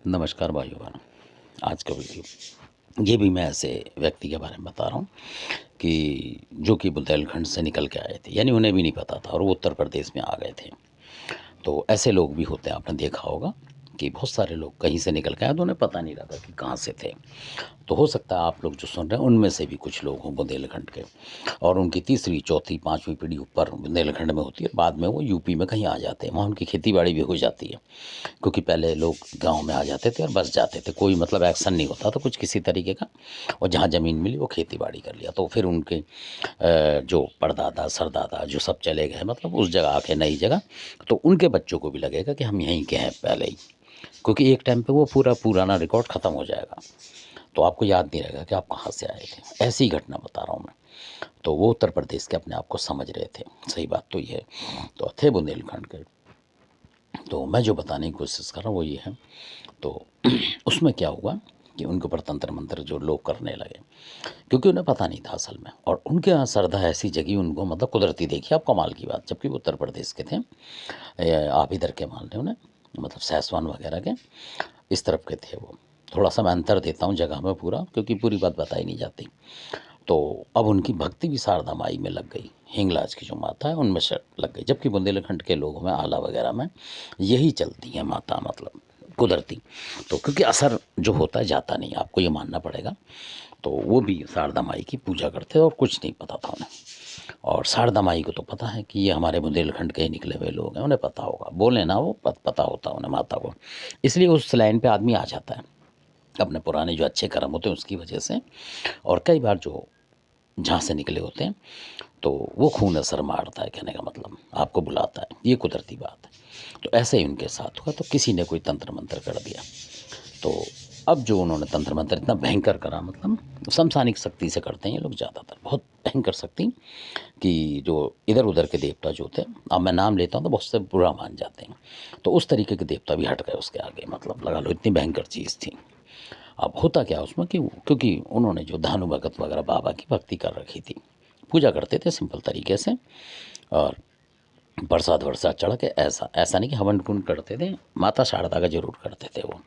नमस्कार भाइयों बहनों। आज का वीडियो ये भी मैं ऐसे व्यक्ति के बारे में बता रहा हूँ कि जो कि बुंदेलखंड से निकल के आए थे, यानी उन्हें भी नहीं पता था और वो उत्तर प्रदेश में आ गए थे। तो ऐसे लोग भी होते हैं, आपने देखा होगा कि बहुत सारे लोग कहीं से निकल के आए तो उन्हें पता नहीं रहता कि कहाँ से थे। तो हो सकता है आप लोग जो सुन रहे हैं उनमें से भी कुछ लोग हों बुंदेलखंड के, और उनकी तीसरी चौथी पाँचवीं पीढ़ी ऊपर बुंदेलखंड में होती है, बाद में वो यूपी में कहीं आ जाते हैं, वहाँ उनकी खेती बाड़ी भी हो जाती है। क्योंकि पहले लोग गाँव में आ जाते थे और बस जाते थे, कोई मतलब एक्शन नहीं होता था कुछ किसी तरीके का, और जहाँ ज़मीन मिली वो खेती बाड़ी कर लिया। तो फिर उनके जो परदादा सरदादा जो सब चले गए मतलब उस जगह आके नई जगह, तो उनके बच्चों को भी लगेगा कि हम यहीं के हैं पहले ही, क्योंकि एक टाइम पे वो पूरा पुराना रिकॉर्ड ख़त्म हो जाएगा, तो आपको याद नहीं रहेगा कि आप कहाँ से आए थे। ऐसी ही घटना बता रहा हूँ मैं। तो वो उत्तर प्रदेश के अपने आप को समझ रहे थे, सही बात तो ये है। तो थे बुंदेलखंड के। तो मैं जो बताने की कोशिश कर रहा हूँ वो ये है। तो उसमें क्या हुआ कि उनके ऊपर तंत्र मंत्र जो लोग करने लगे, क्योंकि उन्हें पता नहीं था असल में, और उनके यहाँ श्रद्धा ऐसी जगी उनको, मतलब कुदरती, देखिए आप कमाल की बात, जबकि वो उत्तर प्रदेश के थे, आप इधर के मान रहे उन्हें, मतलब सैसवान वगैरह के इस तरफ के थे वो। थोड़ा सा मैं अंतर देता हूँ जगह में पूरा, क्योंकि पूरी बात बताई नहीं जाती। तो अब उनकी भक्ति भी शारदा माई में लग गई, हिंगलाज की जो माता है उनमें से लग गई, जबकि बुंदेलखंड के लोगों में आला वगैरह में यही चलती है माता, मतलब कुदरती। तो क्योंकि असर जो होता है जाता नहीं, आपको ये मानना पड़ेगा। तो वो भी शारदा माई की पूजा करते और कुछ नहीं पता था उन्हें। और शारदा माई को तो पता है कि ये हमारे बुंदेलखंड के ही निकले हुए लोग हैं, उन्हें पता होगा, बोले ना वो पता होता उन्हें माता को, इसलिए उस लाइन पे आदमी आ जाता है अपने पुराने जो अच्छे कर्म होते हैं उसकी वजह से। और कई बार जो जहाँ से निकले होते हैं तो वो खून असर मारता है, कहने का मतलब आपको बुलाता है, ये कुदरती बात है। तो ऐसे ही उनके साथ हुआ, तो किसी ने कोई तंत्र मंत्र कर दिया। तो अब जो उन्होंने तंत्र मंत्र इतना भयंकर करा, मतलब समसानिक शक्ति से करते हैं ये लोग ज़्यादातर, बहुत भयंकर शक्ति, कि जो इधर उधर के देवता जो थे, अब मैं नाम लेता हूँ तो बहुत से बुरा मान जाते हैं, तो उस तरीके के देवता भी हट गए उसके आगे, मतलब लगा लो इतनी भयंकर चीज़ थी। अब होता क्या उसमें कि क्योंकि उन्होंने जो धानु भगत वगैरह बाबा की भक्ति कर रखी थी, पूजा करते थे सिंपल तरीके से, और प्रसाद वरसाद चढ़ा के, ऐसा ऐसा नहीं कि हवन कुंड करते थे, माता शारदा का जरूर करते थे वो,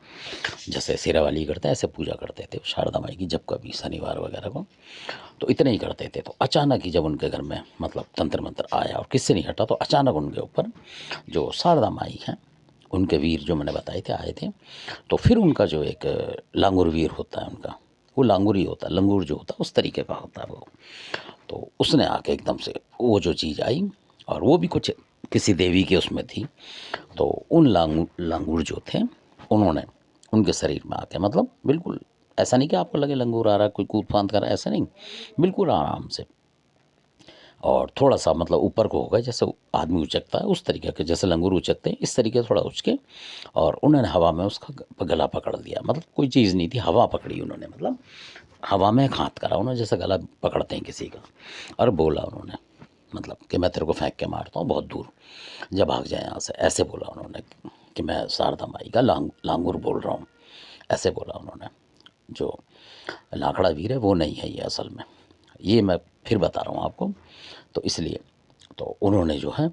जैसे शेरावाली करते हैं ऐसे पूजा करते थे शारदा माई की, जब कभी शनिवार वगैरह को, तो इतने ही करते थे। तो अचानक ही जब उनके घर में मतलब तंत्र मंत्र आया और किससे नहीं हटा, तो अचानक उनके ऊपर जो शारदा माई हैं उनके वीर जो मैंने बताए थे आए थे। तो फिर उनका जो एक लांगुर वीर होता है उनका, वो लांगुर ही होता है, लंगूर जो होता है उस तरीके का होता है वो। तो उसने आके एकदम से वो जो चीज़ आई, और वो भी कुछ किसी देवी के उसमें थी, तो उन लांगूर जो थे उन्होंने उनके शरीर में आके, मतलब बिल्कुल ऐसा नहीं कि आपको लगे लंगूर आ रहा है कोई कूद फांद कर रहा है, ऐसा नहीं, बिल्कुल आराम से, और थोड़ा सा मतलब ऊपर को होगा जैसे आदमी उचकता है उस तरीके के, जैसे लंगूर उचकते हैं इस तरीके से थोड़ा उचके, और उन्होंने हवा में उसका गला पकड़ लिया, मतलब कोई चीज़ नहीं थी, हवा पकड़ी उन्होंने, मतलब हवा में एक हाथ करा उन्होंने जैसे गला पकड़ते हैं किसी का, और बोला उन्होंने, मतलब कि मैं तेरे को फेंक के मारता हूँ बहुत दूर, जब भाग जाए यहाँ से, ऐसे बोला उन्होंने कि मैं शारदा माई का लांगूर बोल रहा हूँ, ऐसे बोला उन्होंने। जो लाखड़ा वीर है वो नहीं है ये असल में, ये मैं फिर बता रहा हूँ आपको। तो इसलिए तो उन्होंने जो है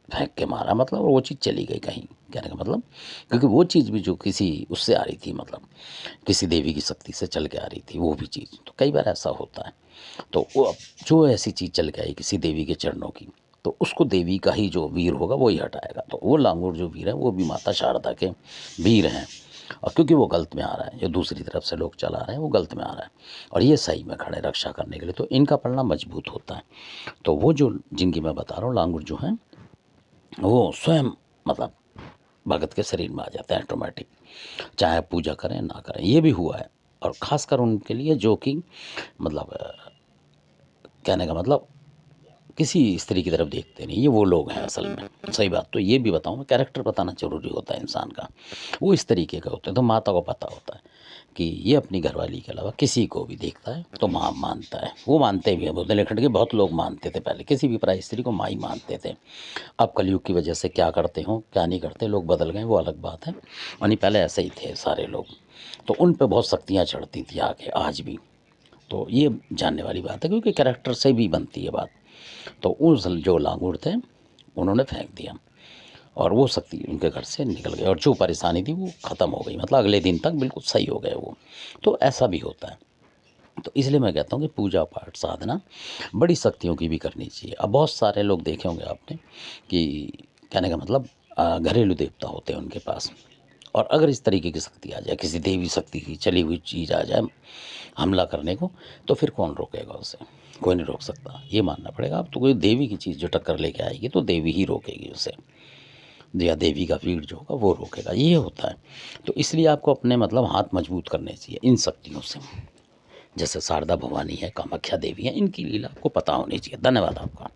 फेंक के मारा, मतलब वो चीज़ चली गई कहीं, कहने का मतलब, क्योंकि वो चीज़ भी जो किसी उससे आ रही थी, मतलब किसी देवी की शक्ति से चल के आ रही थी वो भी चीज़, तो कई बार ऐसा होता है। तो वो अब जो ऐसी चीज़ चल के आई किसी देवी के चरणों की, तो उसको देवी का ही जो वीर होगा वो ही हटाएगा। तो वो लांगूर जो वीर है वो भी माता शारदा के वीर हैं, और क्योंकि वो गलत में आ रहा है, जो दूसरी तरफ से लोग चला रहे हैं वो गलत में आ रहा है, और ये सही में खड़े रक्षा करने के लिए, तो इनका पलड़ा मजबूत होता है। तो वो जो जिनकी मैं बता रहा हूँ लांगूर जो हैं, वो स्वयं मतलब भगत के शरीर में आ जाते हैं ऑटोमेटिक, चाहे पूजा करें ना करें, ये भी हुआ है। और ख़ासकर उनके लिए जो कि मतलब कहने का मतलब किसी स्त्री की तरफ देखते नहीं, ये वो लोग हैं असल में। सही बात तो ये भी बताऊँ मैं, कैरेक्टर बताना ज़रूरी होता है इंसान का, वो इस तरीके का होते हैं। तो माता को पता होता है कि ये अपनी घरवाली के अलावा किसी को भी देखता है तो माँ मानता है, वो मानते भी हैं, बुंदेलखंड के बहुत लोग मानते थे पहले, किसी भी पराई स्त्री को माँ ही मानते थे। अब कलयुग की वजह से क्या करते हो क्या नहीं करते, लोग बदल गए वो अलग बात है, और नहीं पहले ऐसे ही थे सारे लोग। तो उन पे बहुत शक्तियाँ चढ़ती थी आगे आज भी। तो ये जानने वाली बात है, क्योंकि कैरेक्टर से भी बनती है बात। तो उस जो लांगूर थे उन्होंने फेंक दिया, और वो शक्ति उनके घर से निकल गई और जो परेशानी थी वो ख़त्म हो गई, मतलब अगले दिन तक बिल्कुल सही हो गए वो। तो ऐसा भी होता है। तो इसलिए मैं कहता हूँ कि पूजा पाठ साधना बड़ी शक्तियों की भी करनी चाहिए। अब बहुत सारे लोग देखे होंगे आपने कि कहने का मतलब घरेलू देवता होते हैं उनके पास, और अगर इस तरीके की शक्ति आ जाए, किसी देवी शक्ति की चली हुई चीज़ आ जाए हमला करने को, तो फिर कौन रोकेगा उसे? कोई नहीं रोक सकता, ये मानना पड़ेगा। अब तो कोई देवी की चीज़ जो टक्कर लेके आएगी तो देवी ही रोकेगी उसे, या देवी का वीर जो होगा वो रोकेगा, ये होता है। तो इसलिए आपको अपने मतलब हाथ मजबूत करने चाहिए इन शक्तियों से। जैसे शारदा भवानी है, कामाख्या देवी है, इनकी लीला आपको पता होनी चाहिए। धन्यवाद आपका।